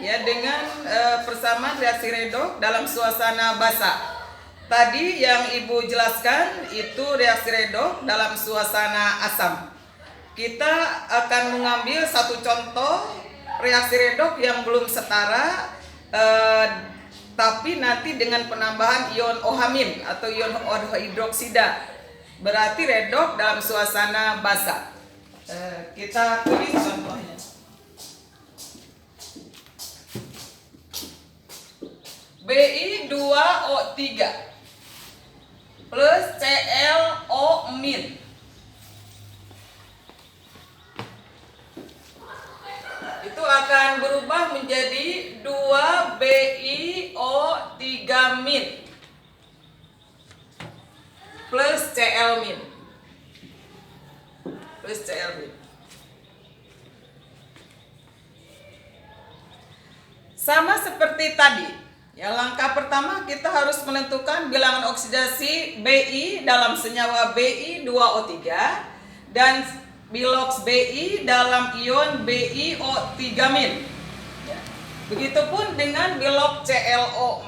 ya dengan persamaan reaksi redoks dalam suasana basa. Tadi yang Ibu jelaskan itu reaksi redoks dalam suasana asam. Kita akan mengambil satu contoh reaksi redoks yang belum setara, tapi nanti dengan penambahan ion OH- atau ion OH hidroksida. Berarti redoks dalam suasana basa. Kita tulis contohnya. Bi2O3 plus ClO-. Itu akan berubah menjadi 2BiO3- plus Cl-. Sama seperti tadi. Ya, langkah pertama kita harus menentukan bilangan oksidasi Bi dalam senyawa Bi2O3 dan biloks Bi dalam ion BiO3-. Begitupun dengan bilok ClO-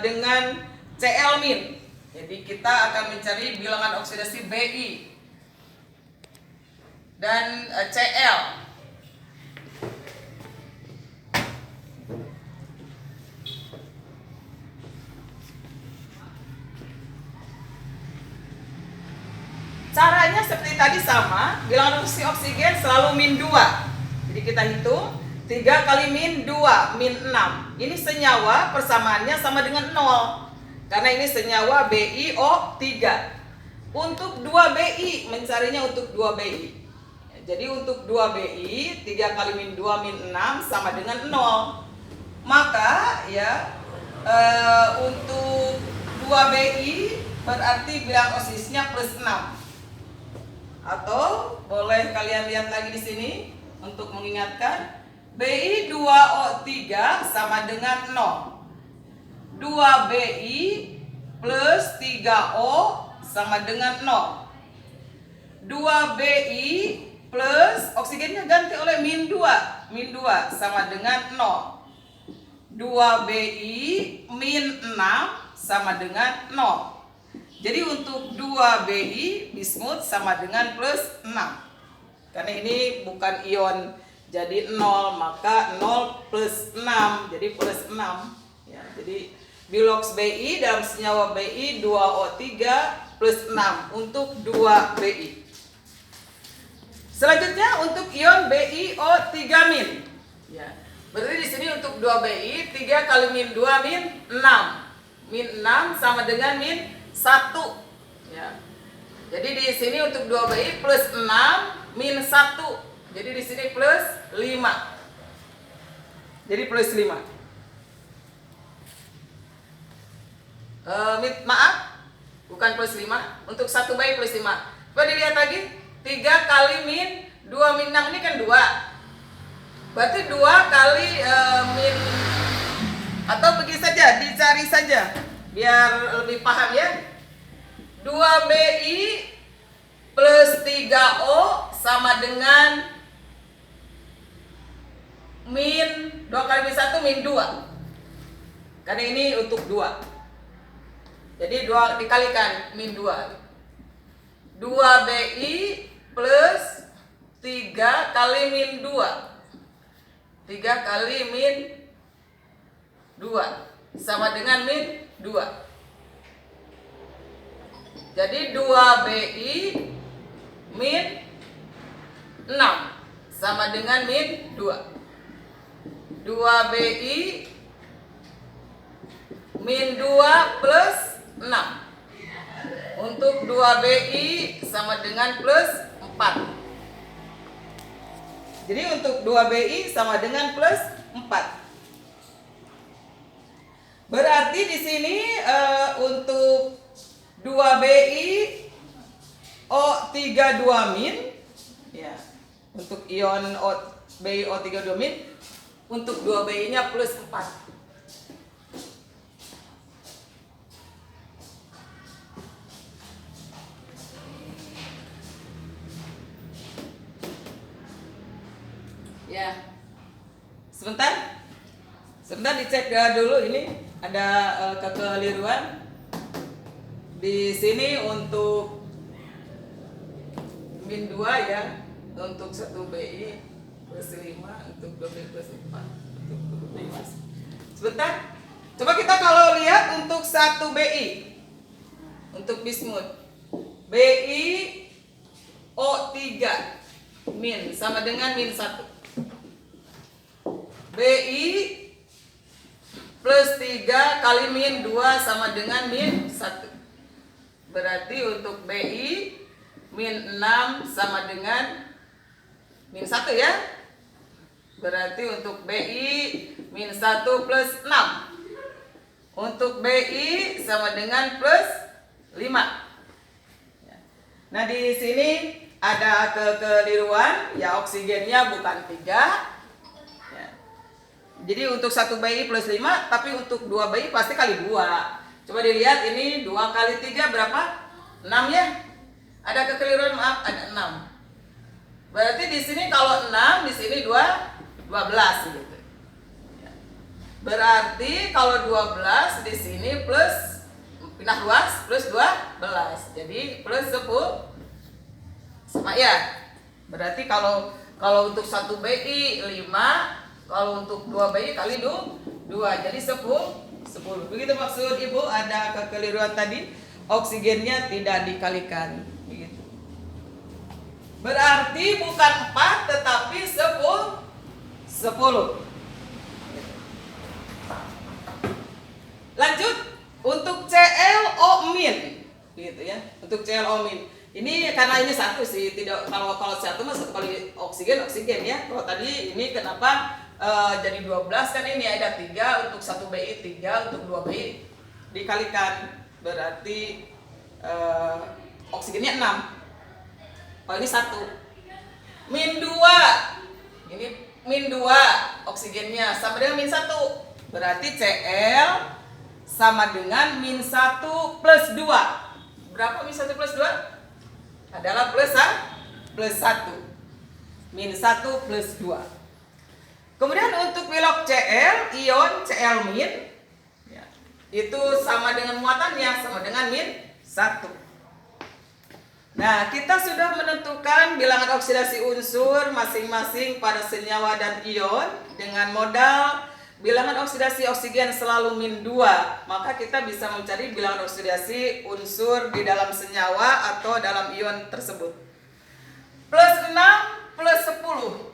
dengan Cl-. Jadi kita akan mencari bilangan oksidasi Bi dan Cl. Caranya seperti tadi sama, bilangan oksigen selalu -2. Jadi kita hitung 3 kali -2, -6. Ini senyawa persamaannya sama dengan 0. Karena ini senyawa BiO3. Untuk 2Bi, mencarinya untuk 2Bi. Jadi untuk 2Bi, 3 kali -2, -6 sama dengan 0. Maka ya untuk 2Bi berarti bilangan oksigennya +6. Atau boleh kalian lihat lagi di sini untuk mengingatkan, Bi2O3 sama dengan 0. 2Bi plus 3O sama dengan 0. 2Bi plus oksigennya ganti oleh -2 sama dengan 0. 2Bi -6 sama dengan 0. Jadi untuk 2Bi bismut sama dengan +6. Karena ini bukan ion, jadi 0, maka 0 plus 6, jadi +6. Ya, jadi biloks Bi dalam senyawa Bi2O3 +6 untuk 2Bi. Selanjutnya untuk ion BiO3-. Ya, berarti di sini untuk 2Bi 3 kali -2 -6. -6 sama dengan -1. Ya. Jadi di sini untuk 2Bi +6 -1. Jadi di sini +5. Jadi +5. Maaf, bukan +5. Untuk 1Bi +5. Coba dilihat lagi. 3 kali -2 -6 ini kan 2. Berarti 2 kali atau begini saja, dicari saja biar lebih paham ya. 2Bi plus 3O sama dengan 2 kali -1 -2. Karena ini untuk 2. Jadi 2 dikalikan -2. 2Bi plus 3 kali -2. 3 kali -2 sama dengan -2. Jadi 2Bi -6 sama dengan -2. 2Bi -2 plus 6. Untuk 2Bi sama dengan +4. Jadi untuk 2Bi sama dengan +4. Berarti di sini untuk 2Bi O32- ya. Untuk ion BiO32- untuk 2Bi-nya +4. Ya. Sebentar dicek dulu ini ada kekeliruan. Di sini untuk min 2 ya, untuk 1 BI plus 5, untuk 2 BI plus 4, untuk 2 BI plus. Sebentar, coba kita kalau lihat untuk 1 BI, untuk bismut, BI O3 min sama dengan min 1. BI plus 3 kali min 2 sama dengan min 1. Berarti untuk BI min 6 sama dengan min 1 ya. Berarti untuk BI min 1 plus 6. Untuk BI sama dengan plus 5. Nah di sini ada kekeliruan, ya oksigennya bukan 3. Ya. Jadi untuk 1 BI plus 5, tapi untuk 2 BI pasti kali 2. Coba dilihat ini 2 kali 3 berapa? 6 ya? Ada kekeliruan, maaf, ada 6. Berarti di sini kalau 6, di sini 12 gitu. Berarti kalau 12 di sini plus pindah luas plus 12. Jadi plus 10 sama ya. Berarti kalau untuk 1 BI 5, kalau untuk 2 BI kali 2, jadi 10. Begitu maksud Ibu, ada kekeliruan tadi, oksigennya tidak dikalikan. Begitu. Berarti bukan 4 tetapi 10. Lanjut untuk ClO min, gitu ya. Untuk ClO min. Ini karena ini satu sih, tidak kalau satu mah 1 kali oksigen ya. Kalau tadi ini kenapa jadi 12 kan ini ada 3 untuk 1 BI 3 untuk 2 BI dikalikan berarti oksigennya 6. Kalau ini 1. Min 2. Ini min 2 oksigennya sama dengan min 1. Berarti Cl sama dengan min 1 plus 2. Berapa min 1 plus 2? Adalah plus 1. Min 1 plus 2. Kemudian untuk pilok Cl, ion Cl min, ya, itu sama dengan muatannya, sama dengan min 1. Nah, kita sudah menentukan bilangan oksidasi unsur masing-masing pada senyawa dan ion dengan modal bilangan oksidasi oksigen selalu min 2. Maka kita bisa mencari bilangan oksidasi unsur di dalam senyawa atau dalam ion tersebut. Plus 6 plus 10.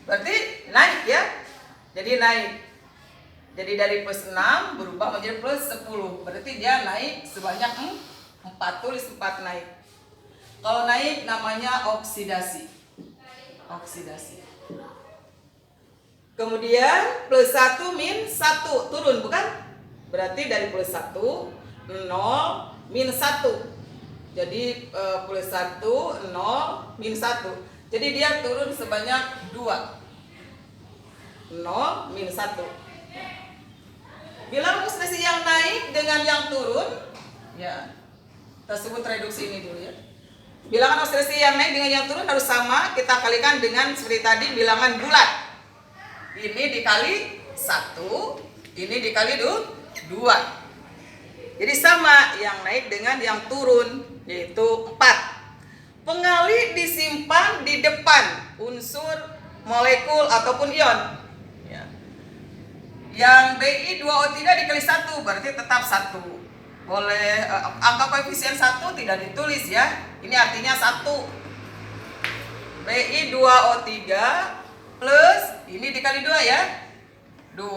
Berarti naik ya. Jadi naik. Jadi dari plus 6 berubah menjadi plus 10. Berarti dia naik sebanyak 4. Tulis 4 naik. Kalau naik namanya oksidasi. Kemudian plus 1 min 1 turun bukan? Berarti dari plus 1 0 min 1. Jadi plus 1 0 min 1. Jadi dia turun sebanyak 2. 0 min 1. Bilangan oksidasi yang naik dengan yang turun, ya kita sebut reduksi ini dulu ya. Bilangan oksidasi yang naik dengan yang turun harus sama, kita kalikan dengan seperti tadi bilangan bulat. Ini dikali 1, ini dikali 2. Jadi sama yang naik dengan yang turun, yaitu 4. Pengali disimpan di depan unsur molekul ataupun ion. Yang Bi2O3 dikali 1 berarti tetap 1. Boleh angka koefisien 1 tidak ditulis ya. Ini artinya 1. Bi2O3 plus ini dikali 2 ya. 2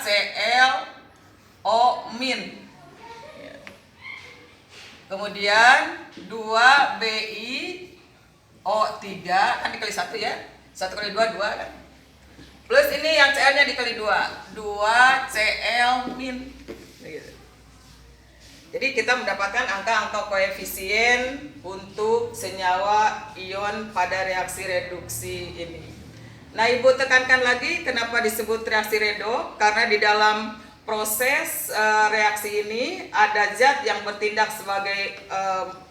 ClO min. Kemudian 2 BiO3 kan dikali 1 ya. 1 kali 2 kan. Plus ini yang Cl-nya dikali 2 Cl min. Jadi kita mendapatkan angka-angka koefisien untuk senyawa ion pada reaksi reduksi ini. Nah, Ibu tekankan lagi kenapa disebut reaksi redoks, karena di dalam proses reaksi ini ada zat yang bertindak sebagai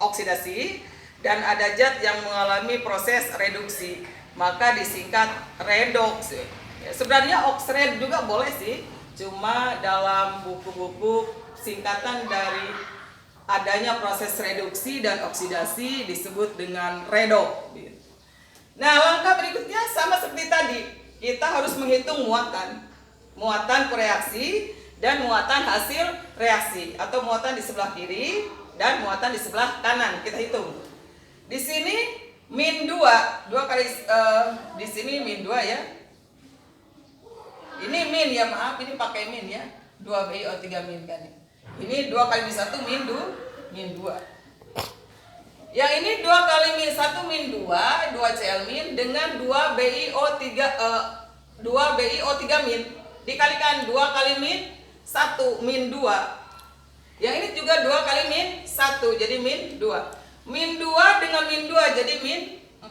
oksidasi dan ada zat yang mengalami proses reduksi, maka disingkat redoks. Ya, sebenarnya oxred juga boleh sih, cuma dalam buku-buku singkatan dari adanya proses reduksi dan oksidasi disebut dengan redox. Nah, langkah berikutnya sama seperti tadi, kita harus menghitung muatan reaksi dan muatan hasil reaksi, atau muatan di sebelah kiri dan muatan di sebelah kanan. Kita hitung. Di sini min 2 kali di sini min 2 ya. Ini min ya, maaf, ini pakai min ya. 2 BiO3 min kan. Ini 2 kali min 1 min 2. Yang ini 2 kali min 1 min 2 Cl min dengan 2 BiO3 min dikalikan 2 kali min 1 min 2. Yang ini juga 2 kali min 1 jadi min 2. Min 2 dengan min 2 jadi min 4.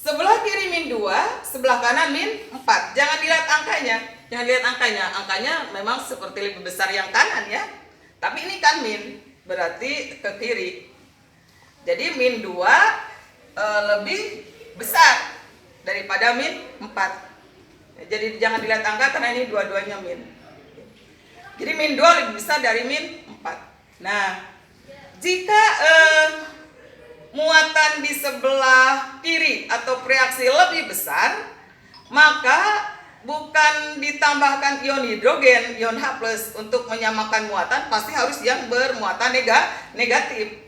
Sebelah kiri min 2, sebelah kanan min 4. Jangan dilihat angkanya. Angkanya memang seperti lebih besar yang kanan ya. Tapi ini kan min, berarti ke kiri. Jadi min 2 lebih besar daripada min 4. Jadi jangan dilihat angka karena ini dua-duanya min. Jadi min 2 lebih besar dari min 4. Nah, jika muatan di sebelah kiri atau reaksi lebih besar, maka bukan ditambahkan ion hidrogen, ion H+, untuk menyamakan muatan, pasti harus yang bermuatan negatif.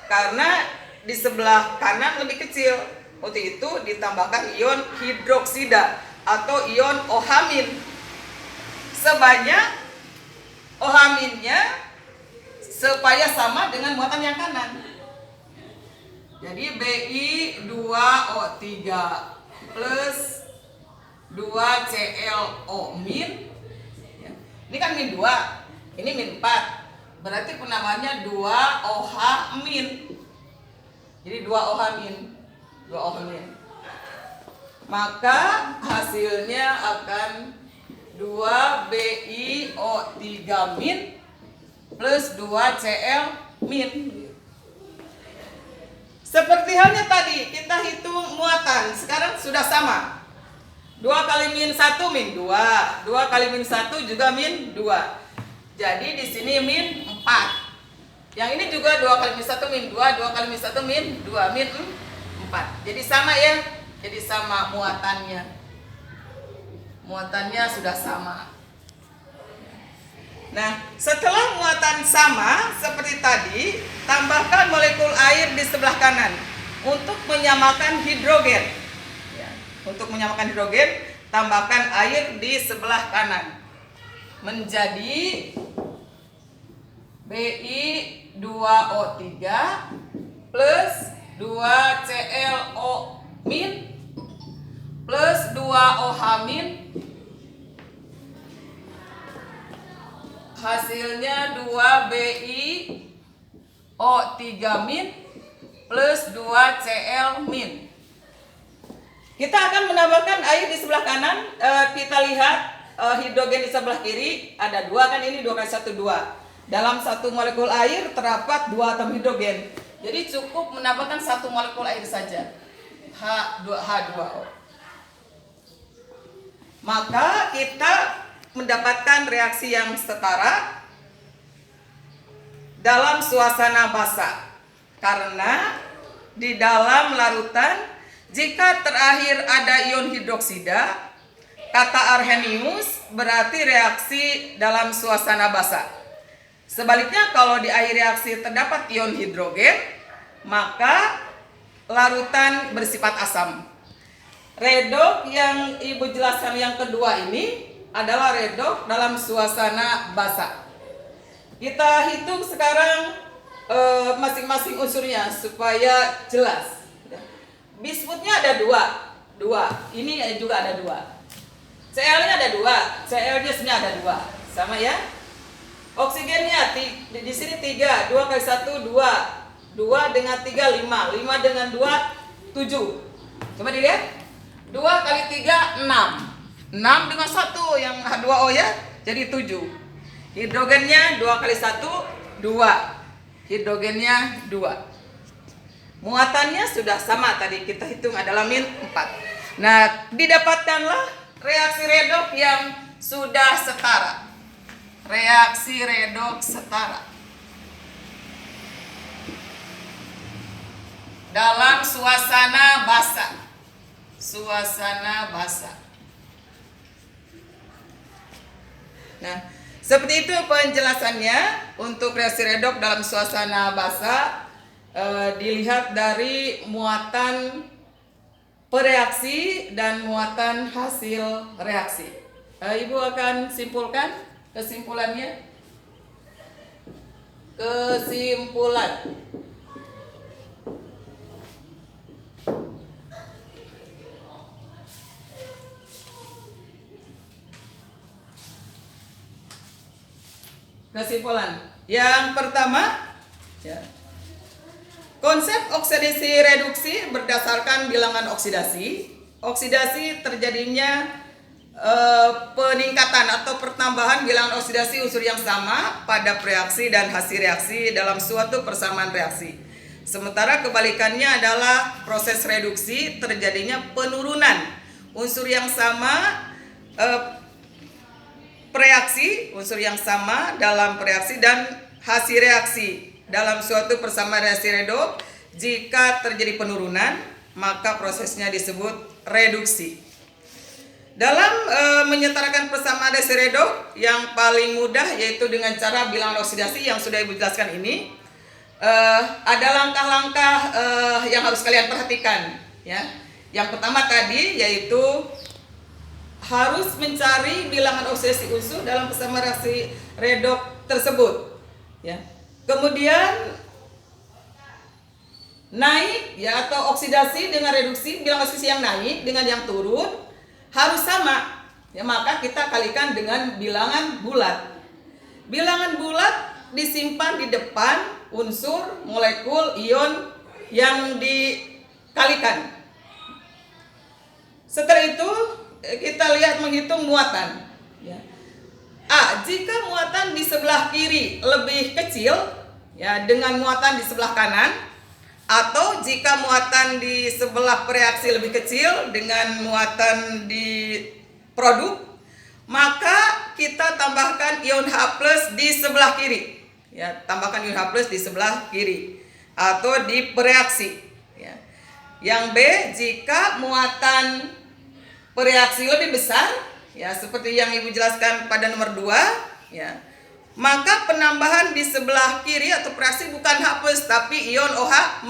Karena di sebelah kanan lebih kecil. Untuk itu ditambahkan ion hidroksida atau ion OH- sebanyak OH- supaya sama dengan muatan yang kanan. Jadi Bi2O3 plus 2ClO min. Ini kan min 2, ini min 4. Berarti penamaannya 2OH min. Jadi 2OH min. Maka hasilnya akan 2BiO3 min plus 2Cl min. Seperti halnya tadi kita hitung muatan, sekarang sudah sama. 2 kali min 1 min 2, 2 kali min 1 juga min 2. Jadi di sini min 4. Yang ini juga 2 kali min 1 min 2, 2 kali min 1 min 2, min 4. Jadi sama ya, jadi sama muatannya. Muatannya sudah sama. Nah, setelah muatan sama seperti tadi, tambahkan molekul air di sebelah kanan untuk menyamakan hidrogen. Ya, untuk menyamakan hidrogen, tambahkan air di sebelah kanan. Menjadi Bi2O3 plus 2ClO min plus 2OH min. Hasilnya 2BiO3 min plus 2Cl min. Kita akan menambahkan air di sebelah kanan. Kita lihat hidrogen di sebelah kiri ada 2 kan, ini 2 kali 1 2. Dalam satu molekul air terdapat 2 atom hidrogen. Jadi cukup menambahkan 1 molekul air saja, H2O. Maka kita mendapatkan reaksi yang setara dalam suasana basah. Karena di dalam larutan, jika terakhir ada ion hidroksida, kata Arrhenius, berarti reaksi dalam suasana basah. Sebaliknya kalau di akhir reaksi terdapat ion hidrogen, maka larutan bersifat asam. Redox yang Ibu jelaskan yang kedua ini adalah redox dalam suasana basah. Kita hitung sekarang masing-masing unsurnya supaya jelas. Bismutnya ada 2. Ini juga ada 2. Cl-nya ada 2. Cl-nya sini ada 2. Sama ya. Oksigennya di sini 3. 2 kali 1 2. 2 dengan 3 5. 5 dengan 2 7. Coba dilihat. 2 kali 3 6. 6 dengan 1 yang H2O ya, jadi 7. Hidrogennya 2 kali 1 2. Hidrogennya 2. Muatannya sudah sama tadi kita hitung adalah min 4. Nah, didapatkanlah reaksi redoks yang sudah setara. Reaksi redoks setara dalam suasana basa. Suasana basa. Nah, seperti itu penjelasannya untuk reaksi redoks dalam suasana basa. Dilihat dari muatan pereaksi dan muatan hasil reaksi. Ibu akan simpulkan kesimpulannya. Kesimpulan. Kesimpulan. Yang pertama, ya, konsep oksidasi reduksi berdasarkan bilangan oksidasi. Oksidasi terjadinya peningkatan atau pertambahan bilangan oksidasi unsur yang sama pada reaksi dan hasil reaksi dalam suatu persamaan reaksi. Sementara kebalikannya adalah proses reduksi terjadinya penurunan unsur yang sama reaksi, unsur yang sama dalam reaksi dan hasil reaksi dalam suatu persamaan reaksi redoks. Jika terjadi penurunan, maka prosesnya disebut reduksi. Dalam menyetarakan persamaan reaksi redoks yang paling mudah yaitu dengan cara bilangan oksidasi yang sudah Ibu jelaskan ini, ada langkah-langkah yang harus kalian perhatikan, ya. Yang pertama tadi yaitu harus mencari bilangan oksidasi unsur dalam persamaan reaksi redoks tersebut, ya. Kemudian naik, ya, atau oksidasi dengan reduksi, bilangan oksidasi yang naik dengan yang turun harus sama, ya, maka kita kalikan dengan bilangan bulat. Bilangan bulat disimpan di depan unsur molekul ion yang dikalikan. Setelah itu kita lihat menghitung muatan, ya. Jika muatan di sebelah kiri lebih kecil, ya, dengan muatan di sebelah kanan, atau jika muatan di sebelah reaksi lebih kecil dengan muatan di produk, maka kita tambahkan ion H+ di sebelah kiri, ya, tambahkan ion H+ di sebelah kiri atau di reaksi, ya. Yang B, jika muatan reaksi lebih besar, ya, seperti yang Ibu jelaskan pada nomor 2, ya, maka penambahan di sebelah kiri atau reaksi bukan H+ tapi ion OH-.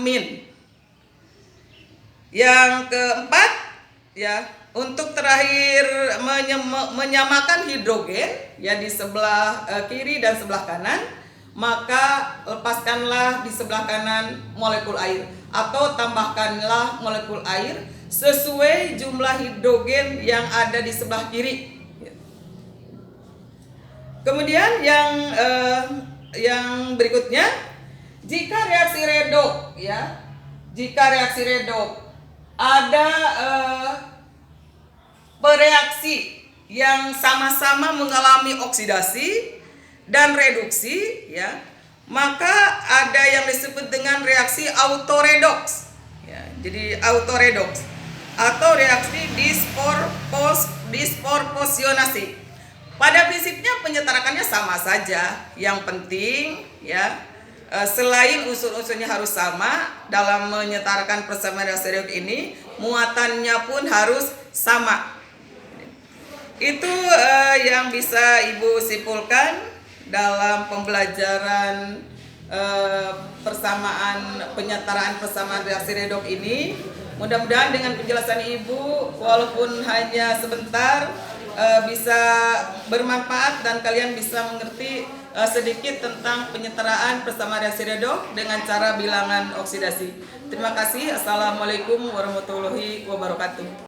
Yang keempat, ya, untuk terakhir menyamakan hidrogen, ya, di sebelah kiri dan sebelah kanan, maka lepaskanlah di sebelah kanan molekul air atau tambahkanlah molekul air sesuai jumlah hidrogen yang ada di sebelah kiri. Kemudian yang berikutnya, jika reaksi redoks, ya, jika reaksi redoks ada bereaksi yang sama-sama mengalami oksidasi dan reduksi, ya, maka ada yang disebut dengan reaksi autoredoks, ya. Jadi autoredoks atau reaksi disproporsionasi. Pada prinsipnya penyetarakannya sama saja. Yang penting, ya, selain unsur-unsurnya harus sama dalam menyetarakan persamaan reaksi redoks ini, muatannya pun harus sama. Itu yang bisa Ibu simpulkan dalam pembelajaran penyetaraan persamaan reaksi redoks ini. Mudah-mudahan dengan penjelasan Ibu, walaupun hanya sebentar, bisa bermanfaat dan kalian bisa mengerti sedikit tentang penyetaraan persamaan reaksi redoks dengan cara bilangan oksidasi. Terima kasih. Assalamualaikum warahmatullahi wabarakatuh.